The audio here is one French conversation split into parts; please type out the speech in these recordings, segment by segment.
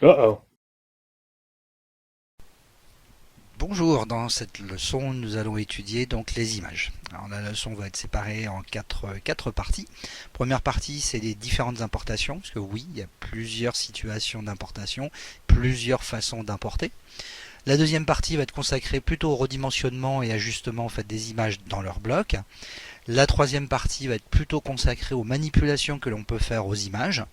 Uh-oh. Bonjour, dans cette leçon, nous allons étudier donc les images. Alors la leçon va être séparée en quatre parties. Première partie, c'est les différentes importations, parce que oui, il y a plusieurs situations d'importation, plusieurs façons d'importer. La deuxième partie va être consacrée plutôt au redimensionnement et ajustement en fait, des images dans leur bloc. La troisième partie va être plutôt consacrée aux manipulations que l'on peut faire aux images.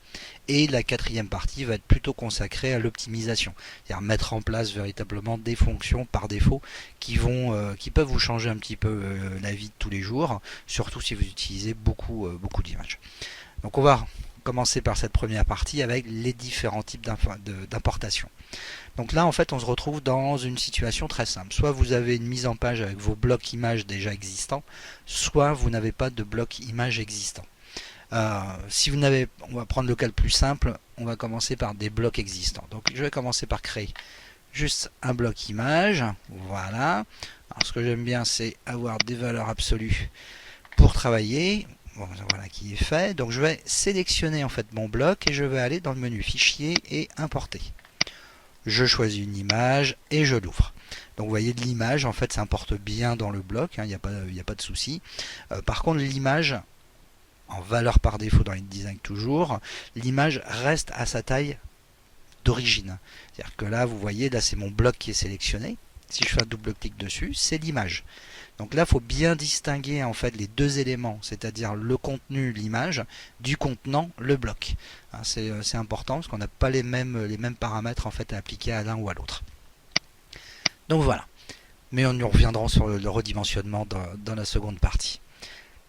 Et la quatrième partie va être plutôt consacrée à l'optimisation, c'est-à-dire mettre en place véritablement des fonctions par défaut qui peuvent vous changer un petit peu la vie de tous les jours, surtout si vous utilisez beaucoup d'images. Donc on va commencer par cette première partie avec les différents types d'importation. Donc là en fait on se retrouve dans une situation très simple. Soit vous avez une mise en page avec vos blocs images déjà existants, soit vous n'avez pas de blocs images existants. Si vous n'avez, on va prendre le cas le plus simple, on va commencer par des blocs existants. Donc je vais commencer par créer juste un bloc image, voilà. Alors ce que j'aime bien c'est avoir des valeurs absolues pour travailler. Bon, voilà qui est fait. Donc je vais sélectionner en fait mon bloc et je vais aller dans le menu fichier et importer. Je choisis une image et je l'ouvre. Donc vous voyez l'image en fait s'importe bien dans le bloc, il n'y a pas de souci. Par contre l'image en valeur par défaut dans InDesign toujours, l'image reste à sa taille d'origine. C'est-à-dire que là, vous voyez, là c'est mon bloc qui est sélectionné. Si je fais un double clic dessus, c'est l'image. Donc là, il faut bien distinguer en fait les deux éléments, c'est-à-dire le contenu, l'image, du contenant, le bloc. C'est important parce qu'on n'a pas les mêmes paramètres en fait à appliquer à l'un ou à l'autre. Donc voilà. Mais on y reviendra sur le redimensionnement dans la seconde partie.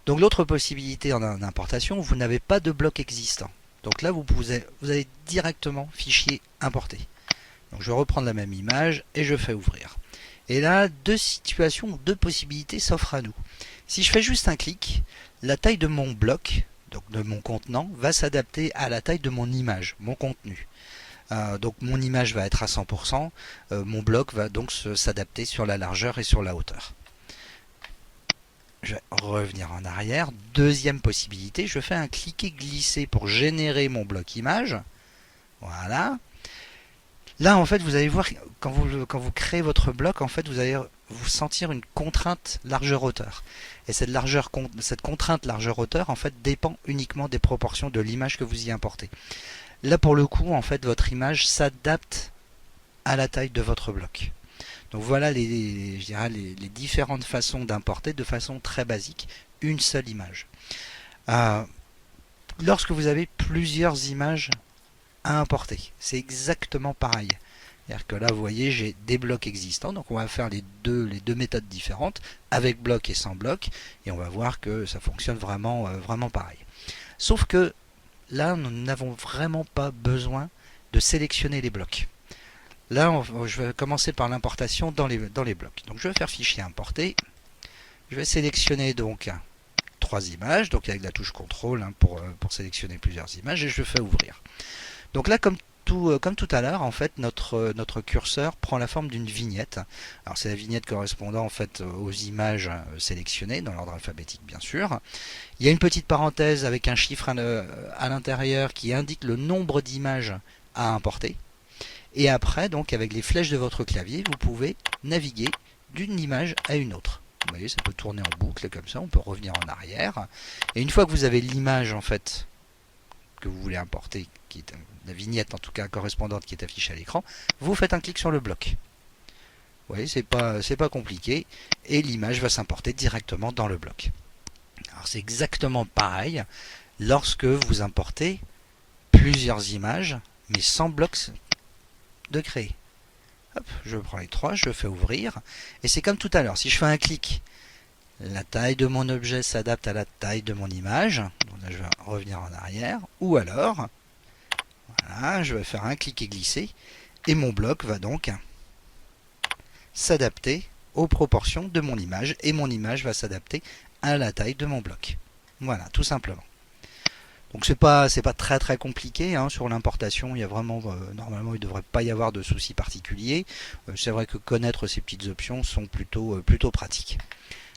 Donc l'autre possibilité en importation, vous n'avez pas de bloc existant. Donc là, vous allez directement fichier importer. Donc je vais reprendre la même image et je fais ouvrir. Et là, deux situations, deux possibilités s'offrent à nous. Si je fais juste un clic, la taille de mon bloc, donc de mon contenant, va s'adapter à la taille de mon image, mon contenu. Donc mon image va être à 100%, mon bloc va donc s'adapter sur la largeur et sur la hauteur. Je vais revenir en arrière. Deuxième possibilité, je fais un cliquer-glisser pour générer mon bloc image. Voilà. Là, en fait, vous allez voir, quand vous créez votre bloc, en fait, vous allez vous sentir une contrainte largeur-hauteur. Et cette contrainte largeur-hauteur, en fait, dépend uniquement des proportions de l'image que vous y importez. Là, pour le coup, en fait, votre image s'adapte à la taille de votre bloc. Donc voilà je dirais les différentes façons d'importer de façon très basique une seule image. Euh, Lorsque vous avez plusieurs images à importer, c'est exactement pareil. C'est-à-dire que là, vous voyez, j'ai des blocs existants, donc on va faire les deux méthodes différentes, avec bloc et sans bloc, et on va voir que ça fonctionne vraiment pareil. Sauf que là, nous n'avons vraiment pas besoin de sélectionner les blocs. Là, je vais commencer par l'importation dans les blocs. Donc je vais faire fichier importer. Je vais sélectionner donc trois images, donc avec la touche CTRL pour sélectionner plusieurs images, et je fais ouvrir. Donc là, comme tout à l'heure, en fait, notre curseur prend la forme d'une vignette. Alors c'est la vignette correspondant en fait aux images sélectionnées dans l'ordre alphabétique, bien sûr. Il y a une petite parenthèse avec un chiffre à l'intérieur qui indique le nombre d'images à importer. Et après, donc avec les flèches de votre clavier, vous pouvez naviguer d'une image à une autre. Vous voyez, ça peut tourner en boucle comme ça, on peut revenir en arrière. Et une fois que vous avez l'image en fait que vous voulez importer, qui est la vignette en tout cas correspondante qui est affichée à l'écran, vous faites un clic sur le bloc. Vous voyez, c'est pas compliqué, et l'image va s'importer directement dans le bloc. Alors c'est exactement pareil lorsque vous importez plusieurs images, mais sans bloc de créer. Hop, je prends les trois, je fais ouvrir, et c'est comme tout à l'heure. Si je fais un clic, la taille de mon objet s'adapte à la taille de mon image. Donc là, je vais revenir en arrière. Ou alors, voilà, je vais faire un clic et glisser, et mon bloc va donc s'adapter aux proportions de mon image, et mon image va s'adapter à la taille de mon bloc. Voilà, tout simplement. Donc c'est pas très compliqué sur l'importation. Il y a vraiment normalement il ne devrait pas y avoir de soucis particuliers. C'est vrai que connaître ces petites options sont plutôt pratiques.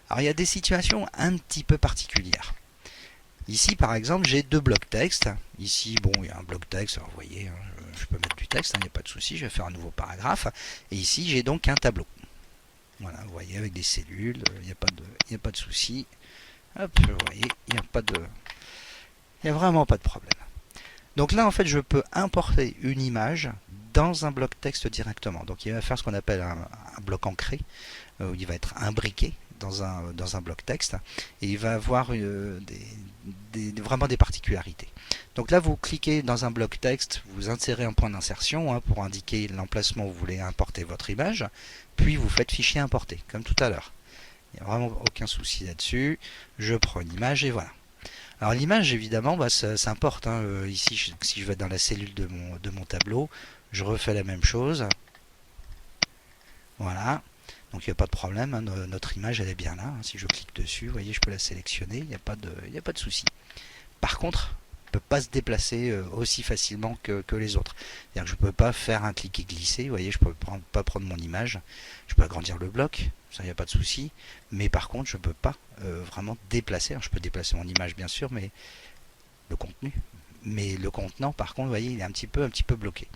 Alors il y a des situations un petit peu particulières. Ici par exemple j'ai deux blocs texte. Ici bon il y a un bloc texte. Alors, vous voyez je peux mettre du texte, il n'y a pas de souci, je vais faire un nouveau paragraphe. Et ici, j'ai donc un tableau. Voilà, vous voyez, avec des cellules, il n'y a pas de souci. Hop, vous voyez, il n'y a vraiment pas de problème. Donc là, en fait, je peux importer une image dans un bloc texte directement. Donc il va faire ce qu'on appelle un bloc ancré, où il va être imbriqué dans un bloc texte, et il va avoir vraiment des particularités. Donc là, vous cliquez dans un bloc texte, vous insérez un point d'insertion pour indiquer l'emplacement où vous voulez importer votre image, puis vous faites fichier importé, comme tout à l'heure. Il n'y a vraiment aucun souci là-dessus. Je prends une image et voilà. Alors l'image, évidemment, ça importe. Ici, si je vais dans la cellule de mon tableau, je refais la même chose. Voilà. Donc il n'y a pas de problème. Notre image, elle est bien là. Si je clique dessus, vous voyez, je peux la sélectionner. Il n'y a pas de souci. Par contre, elle ne peut pas se déplacer aussi facilement que les autres. C'est-à-dire que je ne peux pas faire un clic et glisser. Vous voyez, je ne peux pas prendre mon image. Je peux agrandir le bloc. Ça, il n'y a pas de souci. Mais par contre, je ne peux pas vraiment déplacer. Alors, je peux déplacer mon image, bien sûr, mais le contenu. Mais le contenant, par contre, vous voyez, il est un petit peu bloqué.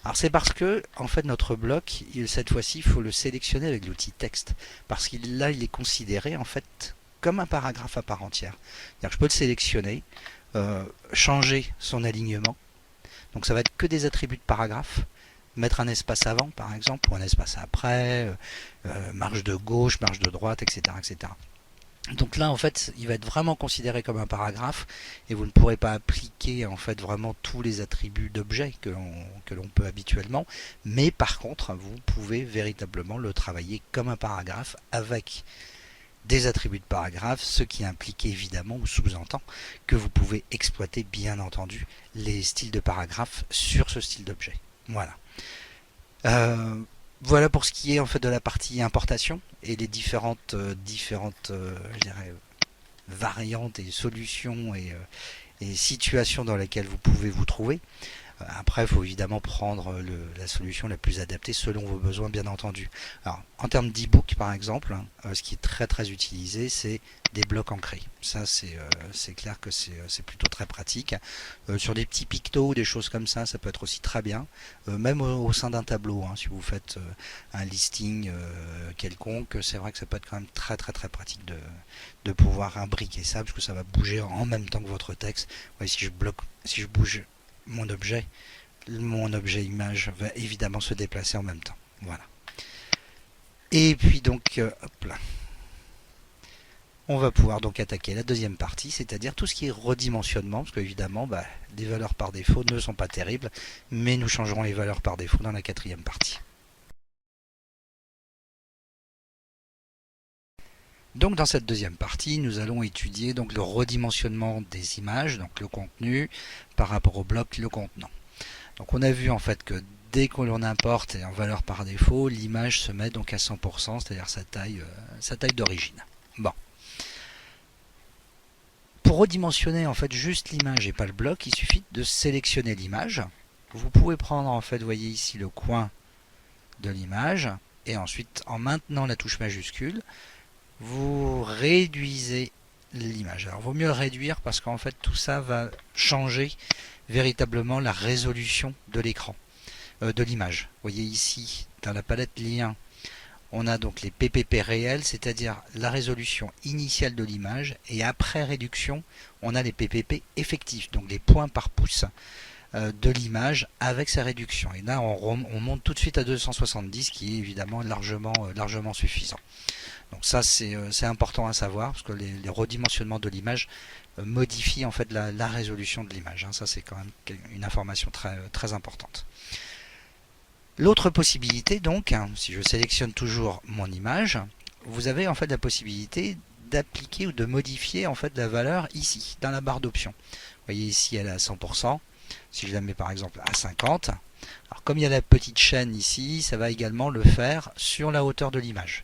Alors, c'est parce que, en fait, notre bloc, cette fois-ci, il faut le sélectionner avec l'outil texte. Parce qu'il là, il est considéré, en fait, comme un paragraphe à part entière. C'est-à-dire que je peux le sélectionner, changer son alignement. Donc, ça va être que des attributs de paragraphe. Mettre un espace avant, par exemple, ou un espace après, marge de gauche, marge de droite, etc., etc. Donc là, en fait, il va être vraiment considéré comme un paragraphe et vous ne pourrez pas appliquer en fait vraiment tous les attributs d'objet que l'on peut habituellement. Mais par contre, vous pouvez véritablement le travailler comme un paragraphe avec des attributs de paragraphe, ce qui implique évidemment ou sous-entend que vous pouvez exploiter bien entendu les styles de paragraphe sur ce style d'objet. Voilà. Voilà pour ce qui est en fait de la partie importation et les différentes je dirais, variantes et solutions et situations dans lesquelles vous pouvez vous trouver. Après, il faut évidemment prendre la solution la plus adaptée selon vos besoins, bien entendu. Alors, en termes d'e-book, par exemple, ce qui est très très utilisé, c'est des blocs ancrés. Ça, c'est clair que c'est plutôt très pratique. Sur des petits pictos ou des choses comme ça peut être aussi très bien. Même au sein d'un tableau, si vous faites un listing quelconque, c'est vrai que ça peut être quand même très très très pratique de pouvoir imbriquer ça, parce que ça va bouger en même temps que votre texte. Ouais, si je bouge mon objet image va évidemment se déplacer en même temps. Voilà. Et puis donc, hop là. On va pouvoir donc attaquer la deuxième partie, c'est-à-dire tout ce qui est redimensionnement, parce qu'évidemment, les valeurs par défaut ne sont pas terribles, mais nous changerons les valeurs par défaut dans la quatrième partie. Donc dans cette deuxième partie, nous allons étudier donc le redimensionnement des images, donc le contenu, par rapport au bloc, le contenant. Donc on a vu en fait que dès que l'on importe en valeur par défaut, l'image se met donc à 100%, c'est-à-dire sa taille d'origine. Bon. Pour redimensionner en fait juste l'image et pas le bloc, il suffit de sélectionner l'image. Vous pouvez prendre en fait, vous voyez ici le coin de l'image, et ensuite en maintenant la touche majuscule, vous réduisez l'image. Alors, il vaut mieux le réduire parce qu'en fait, tout ça va changer véritablement la résolution de l'écran, de l'image. Vous voyez ici, dans la palette lien, on a donc les PPP réels, c'est-à-dire la résolution initiale de l'image, et après réduction, on a les PPP effectifs, donc les points par pouce de l'image avec sa réduction. Et là, on monte tout de suite à 270, qui est évidemment largement suffisant. Donc ça, c'est important à savoir, parce que les redimensionnements de l'image modifient en fait la résolution de l'image. Ça, c'est quand même une information très, très importante. L'autre possibilité, donc, si je sélectionne toujours mon image, vous avez en fait la possibilité d'appliquer ou de modifier en fait la valeur ici, dans la barre d'options. Vous voyez ici, elle est à 100%. Si je la mets par exemple à 50, alors comme il y a la petite chaîne ici, ça va également le faire sur la hauteur de l'image.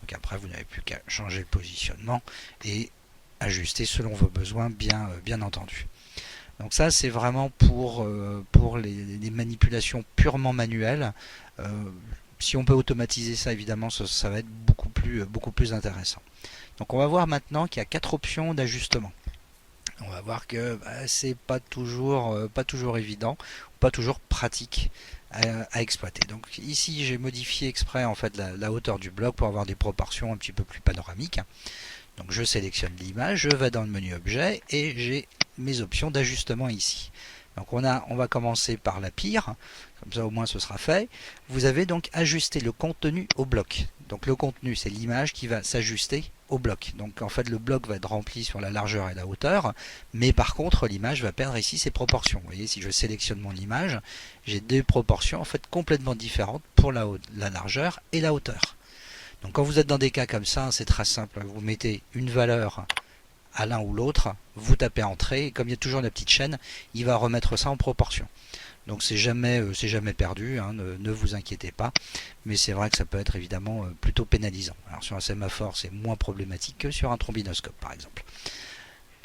Donc après, vous n'avez plus qu'à changer le positionnement et ajuster selon vos besoins, bien entendu. Donc ça, c'est vraiment pour les manipulations purement manuelles. Si on peut automatiser ça, évidemment, ça va être beaucoup plus intéressant. Donc on va voir maintenant qu'il y a 4 options d'ajustement. On va voir que c'est pas toujours évident, pas toujours pratique à exploiter. Donc ici j'ai modifié exprès en fait la hauteur du bloc pour avoir des proportions un petit peu plus panoramiques. Donc je sélectionne l'image, je vais dans le menu objet et j'ai mes options d'ajustement ici. Donc on va commencer par la pire, comme ça au moins ce sera fait. Vous avez donc ajusté le contenu au bloc. Donc le contenu c'est l'image qui va s'ajuster au bloc. Donc en fait le bloc va être rempli sur la largeur et la hauteur, mais par contre l'image va perdre ici ses proportions. Vous voyez, si je sélectionne mon image, j'ai deux proportions en fait complètement différentes pour la largeur et la hauteur. Donc quand vous êtes dans des cas comme ça, c'est très simple. Vous mettez une valeur à l'un ou l'autre, vous tapez entrée, et comme il y a toujours la petite chaîne, il va remettre ça en proportion. Donc c'est jamais perdu, hein, ne vous inquiétez pas, mais c'est vrai que ça peut être évidemment plutôt pénalisant. Alors sur un sémaphore, c'est moins problématique que sur un trombinoscope par exemple.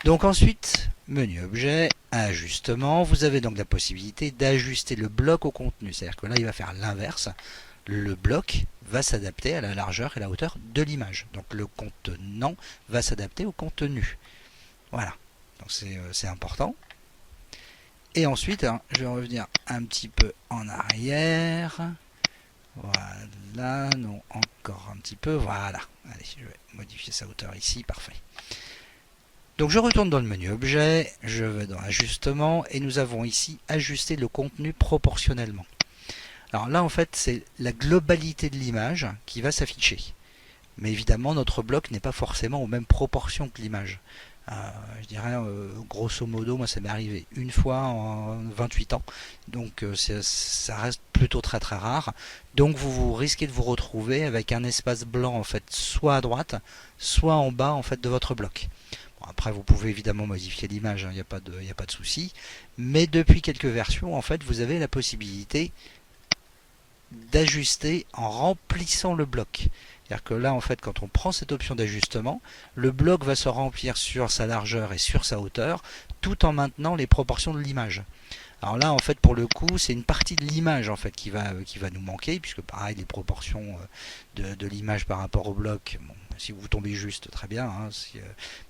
Donc ensuite, menu objet, ajustement, vous avez donc la possibilité d'ajuster le bloc au contenu, c'est-à-dire que là il va faire l'inverse. Le bloc va s'adapter à la largeur et la hauteur de l'image. Donc le contenant va s'adapter au contenu. Voilà, donc c'est important. Et ensuite, hein, je vais revenir un petit peu en arrière. Voilà, non, encore un petit peu. Voilà, allez, je vais modifier sa hauteur ici, parfait. Donc je retourne dans le menu objet, je vais dans ajustement et nous avons ici ajusté le contenu proportionnellement. Alors là, en fait, c'est la globalité de l'image qui va s'afficher. Mais évidemment, notre bloc n'est pas forcément aux mêmes proportions que l'image. Je dirais, grosso modo, moi ça m'est arrivé une fois en 28 ans. Donc ça reste plutôt très très rare. Donc vous risquez de vous retrouver avec un espace blanc, en fait, soit à droite, soit en bas, en fait, de votre bloc. Bon, après, vous pouvez évidemment modifier l'image, il n'y a pas de souci. Mais depuis quelques versions, en fait, vous avez la possibilité d'ajuster en remplissant le bloc. C'est-à-dire que là, en fait, quand on prend cette option d'ajustement, le bloc va se remplir sur sa largeur et sur sa hauteur, tout en maintenant les proportions de l'image. Alors là, en fait, pour le coup, c'est une partie de l'image en fait qui va nous manquer, puisque pareil, les proportions de l'image par rapport au bloc, bon, si vous tombez juste, très bien, hein,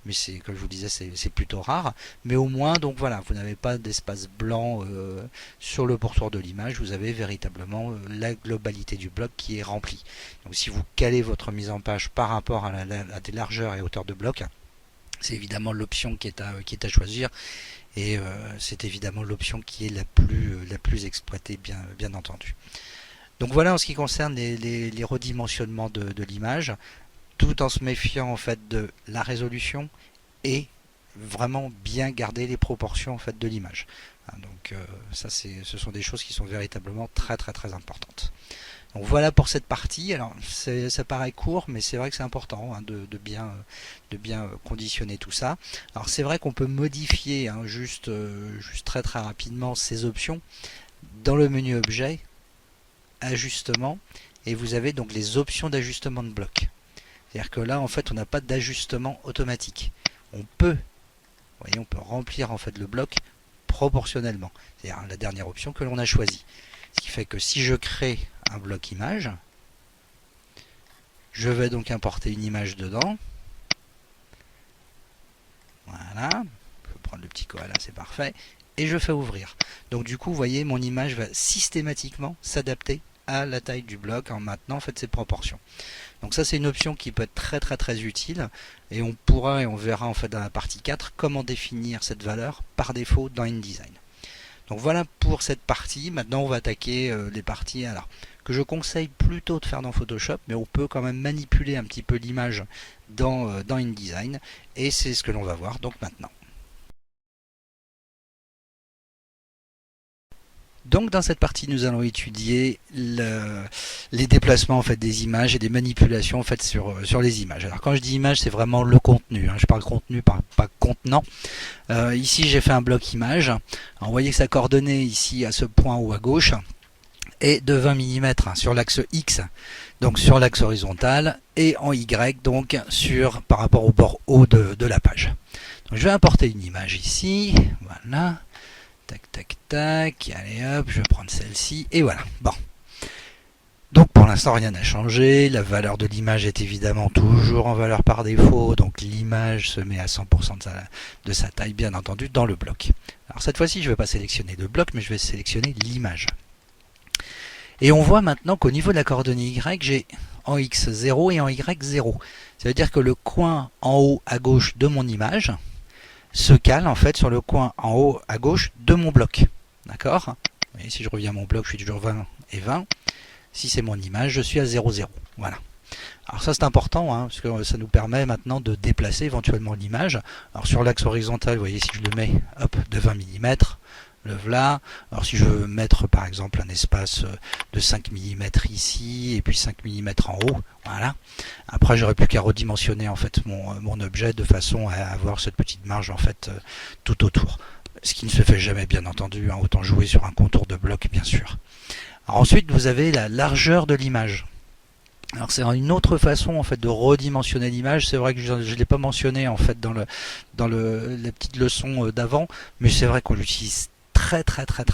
mais c'est, comme je vous disais, c'est plutôt rare. Mais au moins, donc voilà, vous n'avez pas d'espace blanc sur le pourtour de l'image, vous avez véritablement la globalité du bloc qui est remplie. Donc si vous calez votre mise en page par rapport à des largeurs et hauteurs de bloc, c'est évidemment l'option qui est à choisir. Et c'est évidemment l'option qui est la plus exploitée, bien entendu. Donc voilà en ce qui concerne les redimensionnements de l'image, tout en se méfiant en fait de la résolution et vraiment bien garder les proportions en fait de l'image. Donc ça ce sont des choses qui sont véritablement très importantes. Donc voilà pour cette partie. Alors ça paraît court, mais c'est vrai que c'est important hein, de bien conditionner tout ça. Alors c'est vrai qu'on peut modifier hein, juste très rapidement ces options dans le menu objet, ajustement, et vous avez donc les options d'ajustement de bloc. C'est-à-dire que là en fait on n'a pas d'ajustement automatique. On peut remplir en fait le bloc proportionnellement. C'est-à-dire la dernière option que l'on a choisie. Ce qui fait que si je crée un bloc image, je vais donc importer une image dedans. Voilà, je peux prendre le petit koala, c'est parfait. Et je fais ouvrir. Donc du coup, vous voyez, mon image va systématiquement s'adapter à la taille du bloc en maintenant en fait ses proportions. Donc ça c'est une option qui peut être très utile et on pourra et on verra en fait dans la partie 4 comment définir cette valeur par défaut dans InDesign. Donc voilà pour cette partie. Maintenant on va attaquer les parties alors, que je conseille plutôt de faire dans Photoshop, mais on peut quand même manipuler un petit peu l'image dans InDesign et c'est ce que l'on va voir donc maintenant. Donc dans cette partie, nous allons étudier les déplacements en fait des images et des manipulations en fait sur les images. Alors quand je dis image, c'est vraiment le contenu. Hein. Je parle contenu, pas contenant. Ici, j'ai fait un bloc image. Alors, vous voyez que sa coordonnée ici à ce point haut à gauche est de 20 mm sur l'axe X, donc sur l'axe horizontal, et en Y donc par rapport au bord haut de la page. Donc je vais importer une image ici. Voilà. Tac, allez hop, je vais prendre celle-ci, et voilà. Bon. Donc pour l'instant rien n'a changé, la valeur de l'image est évidemment toujours en valeur par défaut, donc l'image se met à 100% de sa taille bien entendu dans le bloc. Alors cette fois-ci je ne vais pas sélectionner le bloc mais je vais sélectionner l'image. Et on voit maintenant qu'au niveau de la coordonnée Y, j'ai en X 0 et en Y 0. Ça veut dire que le coin en haut à gauche de mon image se cale en fait sur le coin en haut à gauche de mon bloc. D'accord? Et si je reviens à mon bloc, je suis toujours 20 et 20. Si c'est mon image, je suis à 0, 0. Voilà. Alors ça c'est important, hein, parce que ça nous permet maintenant de déplacer éventuellement l'image. Alors sur l'axe horizontal, vous voyez, si je le mets hop, de 20 mm, le voilà. Alors si je veux mettre par exemple un espace de 5 mm ici, et puis 5 mm en haut, voilà. Après j'aurais plus qu'à redimensionner en fait mon objet de façon à avoir cette petite marge en fait tout autour. Ce qui ne se fait jamais bien entendu, hein, autant jouer sur un contour de bloc bien sûr. Alors ensuite vous avez la largeur de l'image. Alors c'est une autre façon en fait de redimensionner l'image. C'est vrai que je ne l'ai pas mentionné en fait dans la petite leçon d'avant, mais c'est vrai qu'on l'utilise très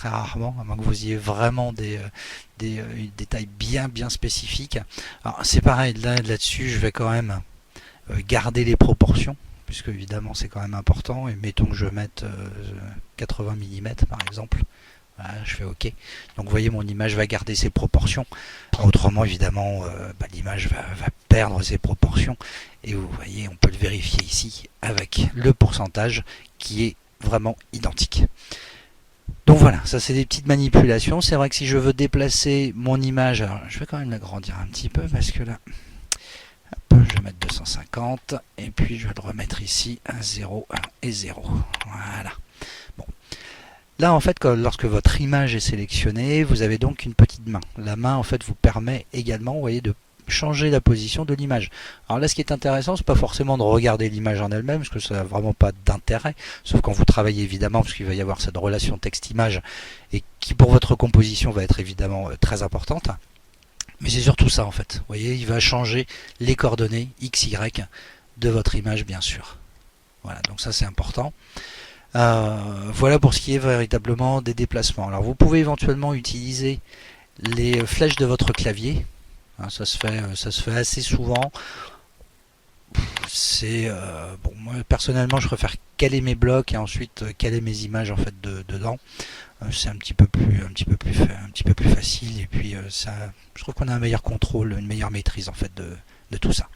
rarement, à moins que vous ayez vraiment des détails bien spécifiques. Alors c'est pareil, là-dessus je vais quand même garder les proportions, puisque évidemment c'est quand même important, et mettons que je mette 80 mm par exemple. Voilà, je fais OK. Donc vous voyez, mon image va garder ses proportions. Autrement, évidemment, l'image va perdre ses proportions. Et vous voyez, on peut le vérifier ici avec le pourcentage qui est vraiment identique. Donc voilà, ça c'est des petites manipulations. C'est vrai que si je veux déplacer mon image, alors je vais quand même l'agrandir un petit peu parce que là, hop, je vais mettre 250 et puis je vais le remettre ici à 0 et 0. Voilà. Bon. Là, en fait, lorsque votre image est sélectionnée, vous avez donc une petite main. La main, en fait, vous permet également, vous voyez, de changer la position de l'image. Alors là, ce qui est intéressant, c'est pas forcément de regarder l'image en elle-même, parce que ça n'a vraiment pas d'intérêt, sauf quand vous travaillez évidemment, parce qu'il va y avoir cette relation texte-image, et qui pour votre composition va être évidemment très importante. Mais c'est surtout ça, en fait. Vous voyez, il va changer les coordonnées X, Y de votre image, bien sûr. Voilà, donc ça c'est important. Voilà pour ce qui est véritablement des déplacements. Alors vous pouvez éventuellement utiliser les flèches de votre clavier. Ça se fait assez souvent. C'est bon, moi personnellement je préfère caler mes blocs et ensuite caler mes images en fait dedans. C'est un petit peu plus facile, et puis ça, je trouve qu'on a un meilleur contrôle, une meilleure maîtrise en fait de tout ça.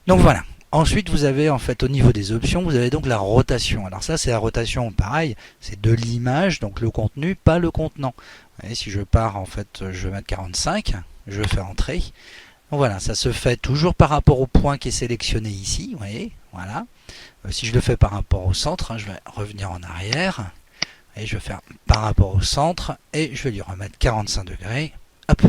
Donc voilà. Ensuite, vous avez en fait au niveau des options, vous avez donc la rotation. Alors ça, c'est la rotation, pareil, c'est de l'image, donc le contenu, pas le contenant. Vous voyez, si je pars, en fait, je vais mettre 45, je fais entrer. Donc voilà, ça se fait toujours par rapport au point qui est sélectionné ici, vous voyez, voilà. Si je le fais par rapport au centre, je vais revenir en arrière, et je vais faire par rapport au centre, et je vais lui remettre 45 degrés, hop.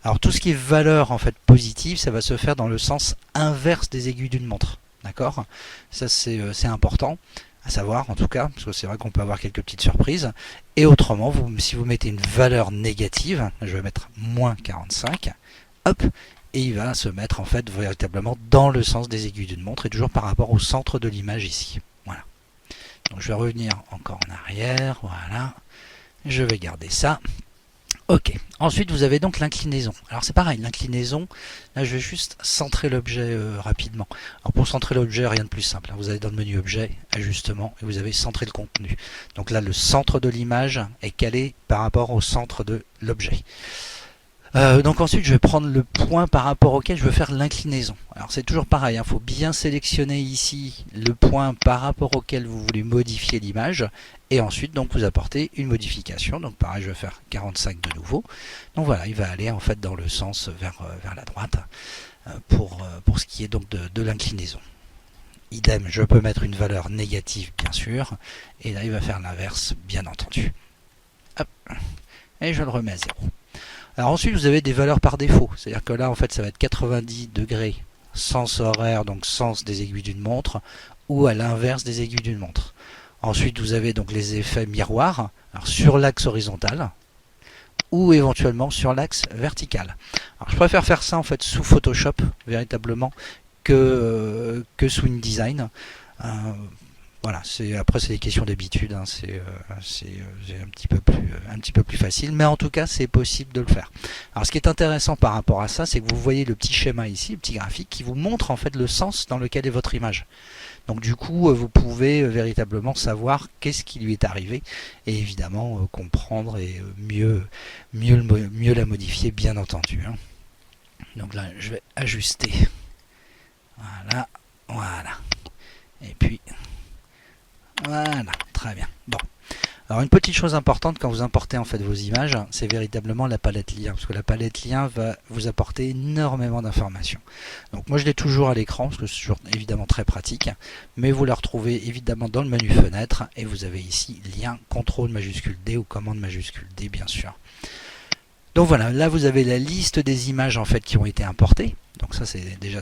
Alors tout ce qui est valeur en fait positive, ça va se faire dans le sens inverse des aiguilles d'une montre. D'accord? Ça c'est important à savoir en tout cas, parce que c'est vrai qu'on peut avoir quelques petites surprises. Et autrement, si vous mettez une valeur négative, je vais mettre moins 45, hop, et il va se mettre en fait véritablement dans le sens des aiguilles d'une montre et toujours par rapport au centre de l'image ici. Voilà. Donc je vais revenir encore en arrière, voilà. Je vais garder ça. Ok, ensuite vous avez donc l'inclinaison. Alors c'est pareil, l'inclinaison, là je vais juste centrer l'objet rapidement. Alors pour centrer l'objet, rien de plus simple. Vous allez dans le menu objet, ajustement, et vous avez centré le contenu. Donc là le centre de l'image est calé par rapport au centre de l'objet. Donc ensuite je vais prendre le point par rapport auquel je veux faire l'inclinaison. Alors c'est toujours pareil, il faut bien sélectionner ici le point par rapport auquel vous voulez modifier l'image, et ensuite donc vous apportez une modification. Donc pareil, je vais faire 45 de nouveau. Donc voilà, il va aller en fait dans le sens vers la droite pour ce qui est donc de l'inclinaison. Idem, je peux mettre une valeur négative bien sûr, et là il va faire l'inverse bien entendu. Hop, et je le remets à 0. Alors ensuite vous avez des valeurs par défaut, c'est-à-dire que là en fait ça va être 90 degrés sens horaire, donc sens des aiguilles d'une montre, ou à l'inverse des aiguilles d'une montre. Ensuite vous avez donc les effets miroirs, alors sur l'axe horizontal, ou éventuellement sur l'axe vertical. Alors je préfère faire ça en fait sous Photoshop véritablement que sous InDesign. Voilà, après c'est des questions d'habitude, hein, c'est un petit peu plus facile, mais en tout cas c'est possible de le faire. Alors ce qui est intéressant par rapport à ça, c'est que vous voyez le petit schéma ici, le petit graphique, qui vous montre en fait le sens dans lequel est votre image. Donc du coup, vous pouvez véritablement savoir qu'est-ce qui lui est arrivé et évidemment comprendre et mieux la modifier, bien entendu, hein. Donc là, je vais ajuster. Voilà, voilà. Et puis voilà, très bien. Bon. Alors une petite chose importante quand vous importez en fait vos images, c'est véritablement la palette lien, parce que la palette lien va vous apporter énormément d'informations. Donc moi je l'ai toujours à l'écran, parce que c'est toujours évidemment très pratique, mais vous la retrouvez évidemment dans le menu fenêtre, et vous avez ici lien, CTRL majuscule D ou commande majuscule D bien sûr. Donc voilà, là vous avez la liste des images en fait qui ont été importées. Donc ça c'est déjà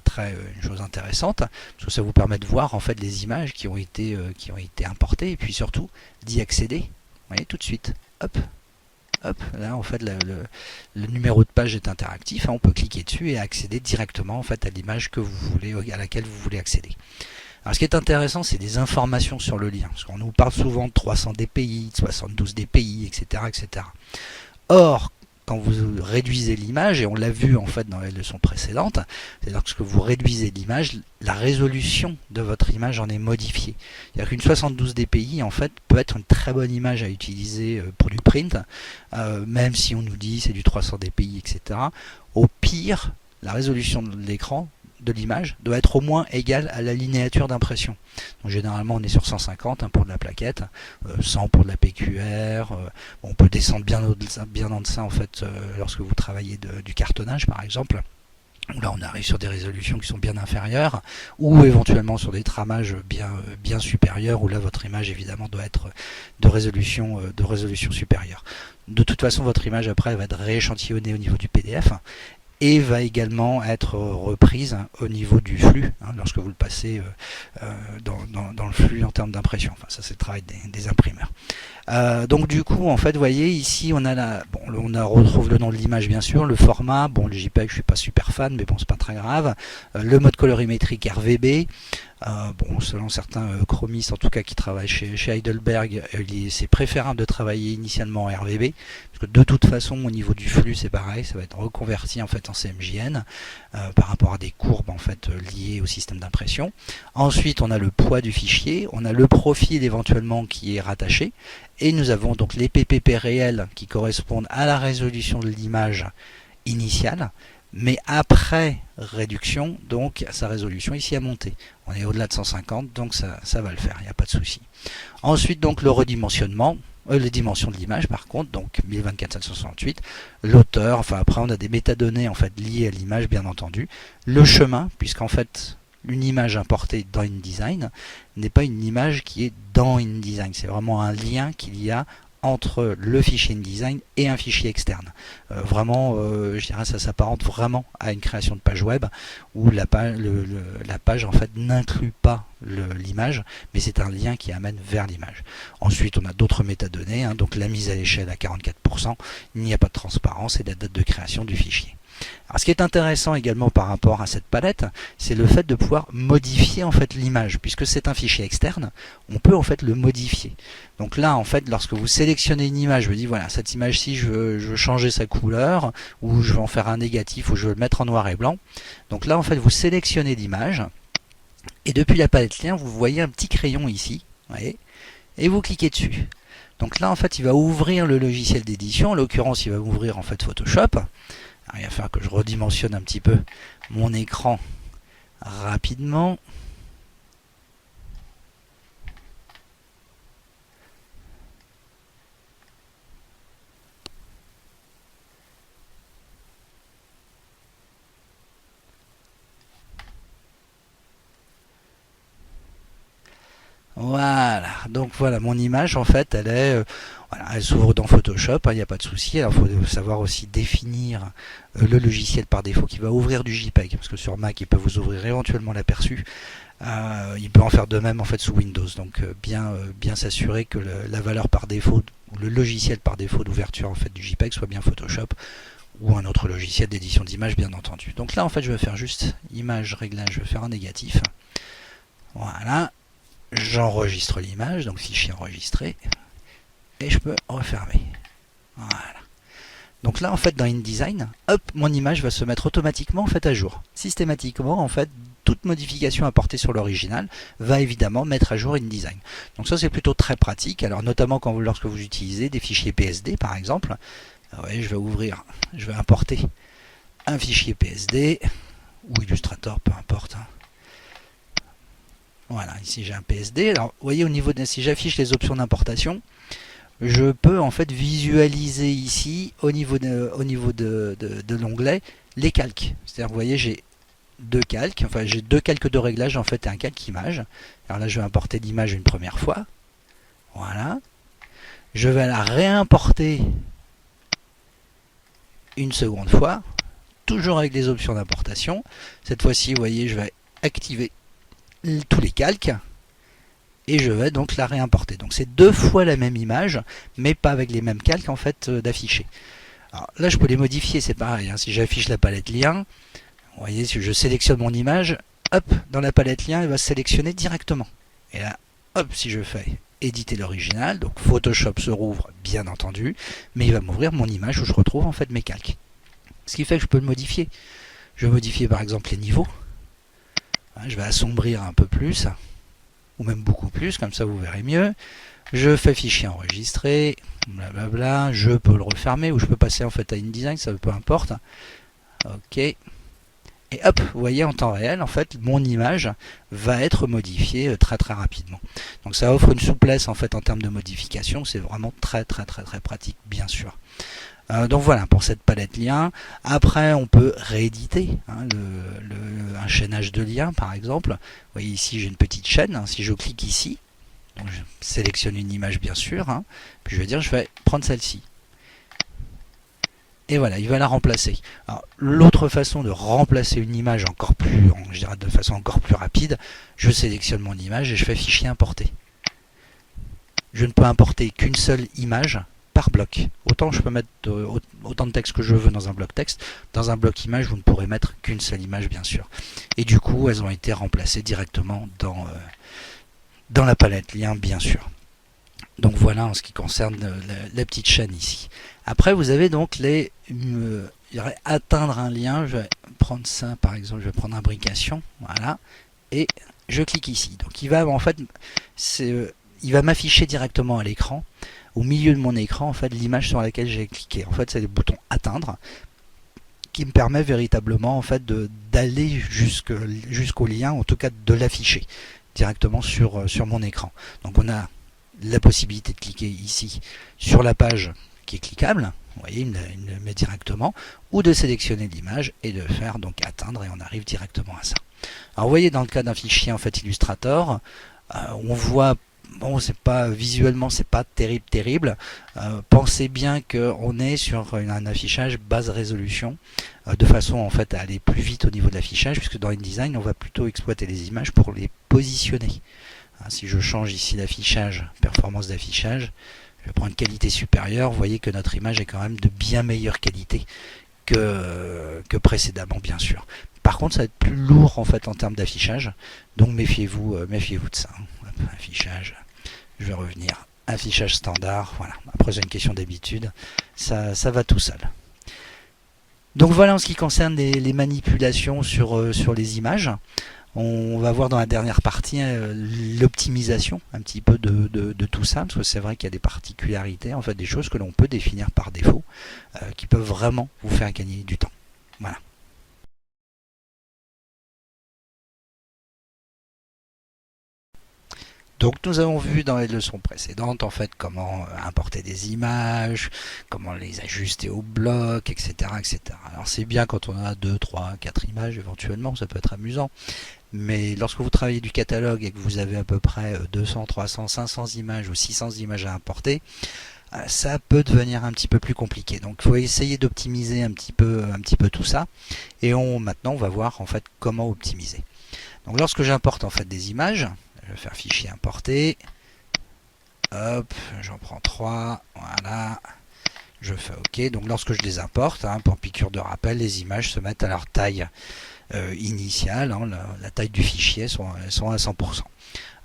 une chose intéressante, parce que ça vous permet de voir en fait les images qui ont été importées, et puis surtout d'y accéder. Vous voyez tout de suite. Hop, hop, là en fait le numéro de page est interactif, hein, on peut cliquer dessus et accéder directement en fait à l'image que vous voulez, à laquelle vous voulez accéder. Alors ce qui est intéressant, c'est des informations sur le lien, parce qu'on nous parle souvent de 300 dpi, de 72 dpi, etc., etc. Or, quand vous réduisez l'image, et on l'a vu en fait dans les leçons précédentes, c'est lorsque vous réduisez l'image, la résolution de votre image en est modifiée. C'est-à-dire qu'une 72 dpi en fait peut être une très bonne image à utiliser pour du print, même si on nous dit c'est du 300 dpi, etc. Au pire, la résolution de l'écran de l'image doit être au moins égale à la linéature d'impression. Donc généralement on est sur 150 hein, pour de la plaquette, 100 pour de la PQR, on peut descendre bien en deçà en fait lorsque vous travaillez du cartonnage par exemple. Là on arrive sur des résolutions qui sont bien inférieures, ou éventuellement sur des tramages bien supérieurs, où là votre image évidemment doit être de résolution supérieure. De toute façon votre image après va être rééchantillonnée au niveau du PDF, et va également être reprise au niveau du flux, hein, lorsque vous le passez dans le flux en termes d'impression. Enfin, ça c'est le travail des imprimeurs. Donc du coup, en fait, vous voyez, ici on a retrouve le nom de l'image bien sûr, le format, bon le JPEG je suis pas super fan, mais bon c'est pas très grave, le mode colorimétrique RVB, bon selon certains chromistes en tout cas qui travaillent chez Heidelberg, c'est préférable de travailler initialement en RVB, parce que de toute façon au niveau du flux c'est pareil, ça va être reconverti en fait en CMJN par rapport à des courbes en fait liées au système d'impression. Ensuite on a le poids du fichier, on a le profil éventuellement qui est rattaché, et nous avons donc les PPP réels qui correspondent à la résolution de l'image initiale, mais après réduction, donc sa résolution ici a monté. On est au-delà de 150, donc ça va le faire, il n'y a pas de souci. Ensuite donc le redimensionnement, les dimensions de l'image par contre, donc 1024-768, l'auteur, enfin après on a des métadonnées en fait liées à l'image bien entendu, le chemin, puisqu'en fait une image importée dans InDesign n'est pas une image qui est dans InDesign, c'est vraiment un lien qu'il y a entre le fichier InDesign et un fichier externe. Je dirais ça s'apparente vraiment à une création de page web où la page en fait n'inclut pas l'image, mais c'est un lien qui amène vers l'image. Ensuite, on a d'autres métadonnées, hein, donc la mise à l'échelle à 44%, il n'y a pas de transparence et la date de création du fichier. Alors, ce qui est intéressant également par rapport à cette palette, c'est le fait de pouvoir modifier en fait l'image, puisque c'est un fichier externe, on peut en fait le modifier. Donc là, en fait, lorsque vous sélectionnez une image, je me dis voilà, cette image-ci, je veux changer sa couleur, ou je veux en faire un négatif, ou je veux le mettre en noir et blanc. Donc là, en fait, vous sélectionnez l'image, et depuis la palette lien, vous voyez un petit crayon ici, vous voyez, et vous cliquez dessus. Donc là, en fait, il va ouvrir le logiciel d'édition. En l'occurrence, il va ouvrir en fait Photoshop. Alors, il va falloir que je redimensionne un petit peu mon écran rapidement. Voilà, donc voilà, mon image en fait, elle s'ouvre dans Photoshop, il n'y a pas de souci. Alors il faut savoir aussi définir le logiciel par défaut qui va ouvrir du JPEG, parce que sur Mac il peut vous ouvrir éventuellement l'aperçu. Il peut en faire de même en fait sous Windows, donc bien s'assurer que la valeur par défaut, ou le logiciel par défaut d'ouverture en fait du JPEG soit bien Photoshop, ou un autre logiciel d'édition d'image bien entendu. Donc là en fait je vais faire juste image réglage, je vais faire un négatif. Voilà. j'enregistre l'image, donc fichier enregistré, et je peux refermer. Voilà. Donc là, en fait, dans InDesign, hop, mon image va se mettre automatiquement en fait à jour. Systématiquement, en fait, toute modification apportée sur l'original va évidemment mettre à jour InDesign. Donc ça, c'est plutôt très pratique. Alors notamment lorsque vous utilisez des fichiers PSD, par exemple. Ouais, je vais importer un fichier PSD ou Illustrator, peu importe. Voilà, ici j'ai un PSD. Alors, vous voyez, si j'affiche les options d'importation, je peux en fait visualiser ici au niveau de l'onglet les calques. C'est-à-dire, vous voyez, j'ai deux calques, enfin j'ai deux calques de réglage en fait et un calque image. Alors là, je vais importer l'image une première fois. Voilà. Je vais la réimporter une seconde fois, toujours avec les options d'importation. Cette fois-ci, vous voyez, je vais activer tous les calques et je vais donc la réimporter. Donc c'est deux fois la même image, mais pas avec les mêmes calques en fait d'afficher. Alors là, je peux les modifier, c'est pareil. Hein. Si j'affiche la palette lien, vous voyez, si je sélectionne mon image, hop, dans la palette lien, elle va se sélectionner directement. Et là, hop, si je fais éditer l'original, donc Photoshop se rouvre bien entendu, mais il va m'ouvrir mon image où je retrouve en fait mes calques. Ce qui fait que je peux le modifier. Je vais modifier par exemple les niveaux. Je vais assombrir un peu plus, ou même beaucoup plus, comme ça vous verrez mieux. Je fais fichier enregistré, blablabla, je peux le refermer, ou je peux passer en fait à InDesign, ça peu importe. Ok. Et hop, vous voyez en temps réel, en fait, mon image va être modifiée très très rapidement. Donc ça offre une souplesse en fait en termes de modification, c'est vraiment très pratique, bien sûr. Donc voilà pour cette palette lien. Après, on peut rééditer hein, un chaînage de liens, par exemple. Vous voyez ici, j'ai une petite chaîne. Si je clique ici, donc je sélectionne une image bien sûr, hein, puis je vais dire, je vais prendre celle-ci. Et voilà, il va la remplacer. L'autre façon de remplacer une image encore plus, je dirais de façon encore plus rapide, je sélectionne mon image et je fais fichier importer. Je ne peux importer qu'une seule image par bloc. Autant je peux mettre autant de texte que je veux dans un bloc texte. Dans un bloc image, vous ne pourrez mettre qu'une seule image, bien sûr. Et du coup, elles ont été remplacées directement dans la palette lien, bien sûr. Donc voilà en ce qui concerne la petite chaîne ici. Après, vous avez donc atteindre un lien. Je vais prendre ça, par exemple, je vais prendre imbrication. Voilà. Et je clique ici. Donc il va en fait, il va m'afficher directement à l'écran. Au milieu de mon écran, en fait, l'image sur laquelle j'ai cliqué. En fait, c'est le bouton atteindre qui me permet véritablement en fait d'aller jusqu'au lien, en tout cas de l'afficher directement sur mon écran. Donc on a la possibilité de cliquer ici sur la page qui est cliquable, vous voyez, il me met directement, ou de sélectionner l'image et de faire donc atteindre et on arrive directement à ça. Alors vous voyez dans le cas d'un fichier en fait Illustrator, on voit bon, c'est pas visuellement, c'est pas terrible. Pensez bien qu'on est sur un affichage basse résolution, de façon en fait à aller plus vite au niveau de l'affichage, puisque dans InDesign, on va plutôt exploiter les images pour les positionner. Si je change ici l'affichage, performance d'affichage, je vais prendre qualité supérieure. Vous voyez que notre image est quand même de bien meilleure qualité que précédemment, bien sûr. Par contre, ça va être plus lourd en fait en termes d'affichage, donc méfiez-vous de ça. Affichage, je vais revenir. Affichage standard, voilà. Après, c'est une question d'habitude, ça va tout seul. Donc voilà en ce qui concerne les manipulations sur les images. On va voir dans la dernière partie l'optimisation un petit peu de tout ça, parce que c'est vrai qu'il y a des particularités, en fait des choses que l'on peut définir par défaut, qui peuvent vraiment vous faire gagner du temps. Voilà. Donc nous avons vu dans les leçons précédentes en fait comment importer des images, comment les ajuster au bloc, etc. etc. Alors c'est bien quand on a 2, 3, 4 images éventuellement, ça peut être amusant. Mais lorsque vous travaillez du catalogue et que vous avez à peu près 200, 300, 500 images ou 600 images à importer, ça peut devenir un petit peu plus compliqué. Donc il faut essayer d'optimiser un petit peu tout ça. Et maintenant on va voir en fait comment optimiser. Donc lorsque j'importe en fait des images, je vais faire fichier importer. Hop, j'en prends 3, voilà. Je fais OK. Donc lorsque je les importe, pour piqûre de rappel, les images se mettent à leur taille initiale, la taille du fichier sont à 100%.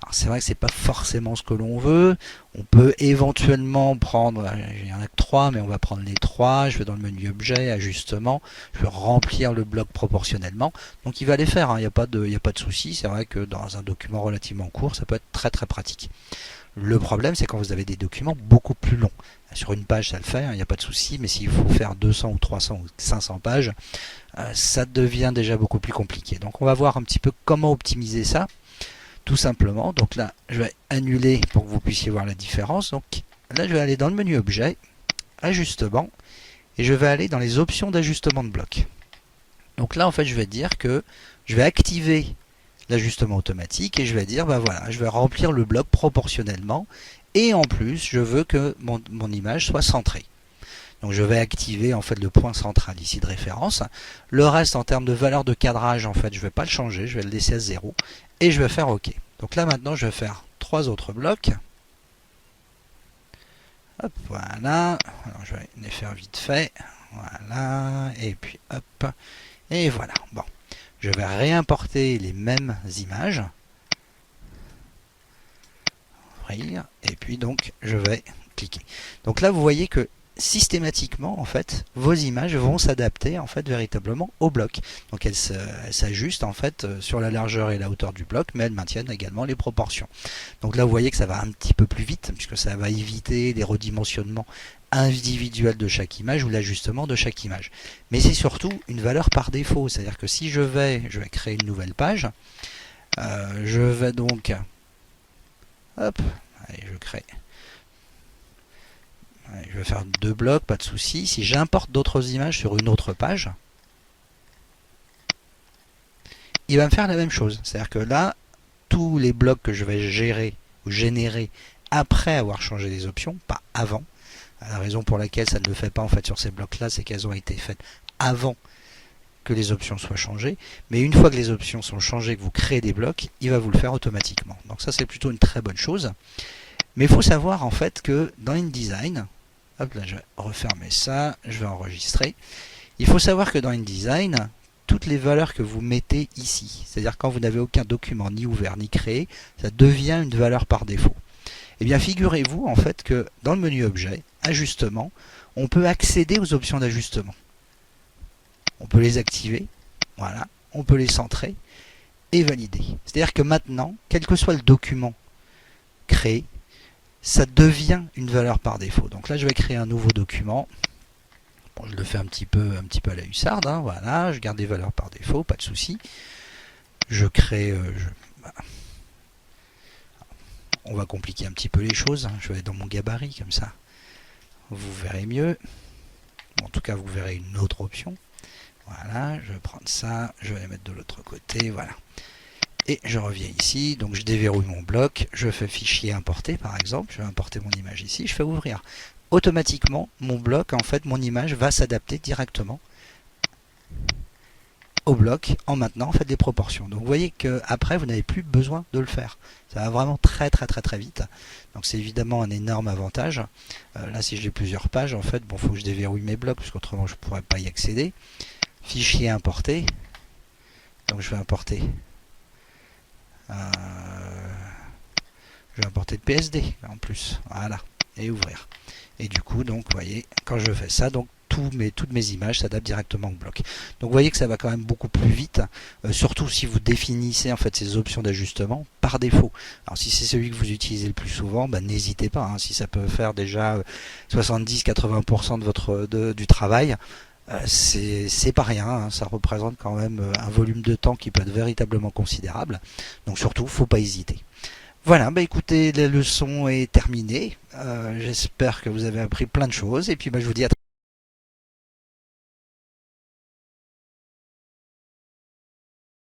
Alors c'est vrai que c'est pas forcément ce que l'on veut. On peut éventuellement prendre, il y en a que 3, mais on va prendre les 3. Je vais dans le menu objet, ajustement, je vais remplir le bloc proportionnellement. Donc il va les faire, hein. Il n'y a pas de souci. C'est vrai que dans un document relativement court, ça peut être très très pratique. Le problème, c'est quand vous avez des documents beaucoup plus longs. Sur une page, ça le fait, il n'y a pas de souci, mais s'il faut faire 200 ou 300 ou 500 pages, ça devient déjà beaucoup plus compliqué. Donc on va voir un petit peu comment optimiser ça, tout simplement. Donc là, je vais annuler pour que vous puissiez voir la différence. Donc là, je vais aller dans le menu objet, ajustement, et je vais aller dans les options d'ajustement de bloc. Donc là, en fait, je vais dire que je vais activer l'ajustement automatique et je vais dire, bah voilà, je vais remplir le bloc proportionnellement et en plus, je veux que mon image soit centrée. Donc je vais activer en fait le point central ici de référence. Le reste en termes de valeur de cadrage, en fait, je ne vais pas le changer, je vais le laisser à 0 et je vais faire OK. Donc là maintenant, je vais faire 3 autres blocs. Hop, voilà. Alors je vais les faire vite fait. Voilà. Et puis hop. Et voilà. Bon. Je vais réimporter les mêmes images. Ouvrir. Et puis donc je vais cliquer. Donc là vous voyez que systématiquement en fait vos images vont s'adapter en fait véritablement au bloc. Donc elles s'ajustent en fait sur la largeur et la hauteur du bloc, mais elles maintiennent également les proportions. Donc là vous voyez que ça va un petit peu plus vite puisque ça va éviter des redimensionnements individuels de chaque image ou l'ajustement de chaque image. Mais c'est surtout une valeur par défaut, c'est-à-dire que si je vais créer une nouvelle page, je vais donc hop, allez, je crée. Je vais faire 2 blocs, pas de souci. Si j'importe d'autres images sur une autre page, il va me faire la même chose. C'est-à-dire que là, tous les blocs que je vais gérer ou générer après avoir changé les options, pas avant. La raison pour laquelle ça ne le fait pas en fait sur ces blocs-là, c'est qu'elles ont été faites avant que les options soient changées. Mais une fois que les options sont changées, que vous créez des blocs, il va vous le faire automatiquement. Donc ça, c'est plutôt une très bonne chose. Mais il faut savoir en fait que dans InDesign, hop là, je vais refermer ça, je vais enregistrer. Il faut savoir que dans InDesign, toutes les valeurs que vous mettez ici, c'est-à-dire quand vous n'avez aucun document ni ouvert ni créé, ça devient une valeur par défaut. Eh bien, figurez-vous en fait que dans le menu objet, ajustement, on peut accéder aux options d'ajustement. On peut les activer, voilà, on peut les centrer et valider. C'est-à-dire que maintenant, quel que soit le document créé, ça devient une valeur par défaut. Donc là, je vais créer un nouveau document. Bon, je le fais un petit peu à la hussarde, hein, voilà, je garde des valeurs par défaut, pas de souci. Je crée... voilà. On va compliquer un petit peu les choses, hein. Je vais aller dans mon gabarit, comme ça. Vous verrez mieux. Bon, en tout cas, vous verrez une autre option. Voilà, je vais prendre ça, je vais les mettre de l'autre côté, voilà. Et je reviens ici, donc je déverrouille mon bloc, je fais fichier importer par exemple, je vais importer mon image ici, je fais ouvrir. Automatiquement, mon bloc, en fait, mon image va s'adapter directement au bloc en maintenant en fait des proportions. Donc vous voyez qu'après, vous n'avez plus besoin de le faire. Ça va vraiment très vite. Donc c'est évidemment un énorme avantage. Là, si j'ai plusieurs pages, en fait, bon, faut que je déverrouille mes blocs, parce qu'autrement je ne pourrais pas y accéder. Fichier importer. Donc je vais importer. Je vais importer le PSD en plus, voilà, et ouvrir. Et du coup, donc, vous voyez, quand je fais ça, donc toutes mes images s'adaptent directement au bloc. Donc, vous voyez que ça va quand même beaucoup plus vite, surtout si vous définissez en fait ces options d'ajustement par défaut. Alors, si c'est celui que vous utilisez le plus souvent, ben, n'hésitez pas. Hein, si ça peut faire déjà 70-80% du travail. C'est pas rien, hein, ça représente quand même un volume de temps qui peut être véritablement considérable. Donc surtout, faut pas hésiter. Voilà, bah écoutez, la leçon est terminée. J'espère que vous avez appris plein de choses. Et puis bah, je vous dis à très